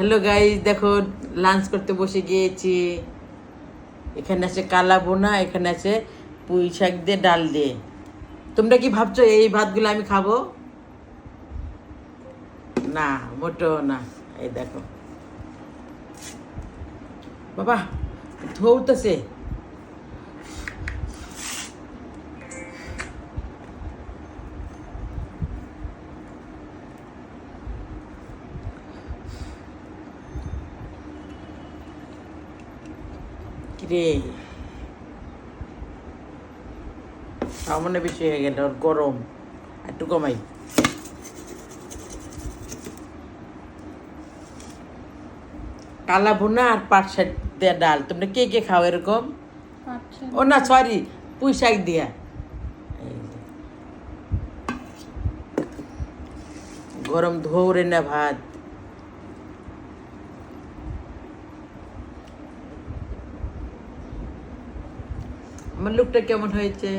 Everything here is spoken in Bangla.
হ্যালো গাইস, দেখো লাঞ্চ করতে বসে গিয়েছি। এখানে আছে কালা বোনা, এখানে আছে পুঁই শাক দিয়ে ডাল দিয়ে। তোমরা কি ভাবছো এই ভাতগুলো আমি খাবো? না, মোটেও না। এই দেখো বাবা, ধৌতেছে। কিরে, সামনে বেশি হয়ে গেল, ওর গরম একটু কমাই। কালা ভুনা আর পাট শাক দিয়ে ডাল। তোমরা কে কে খাও এরকম? ও না, সরি, পুঁই শাক দিয়া। এই যে, গরম ধৌরে না ভাত। আমার লুকটা কেমন হয়েছে?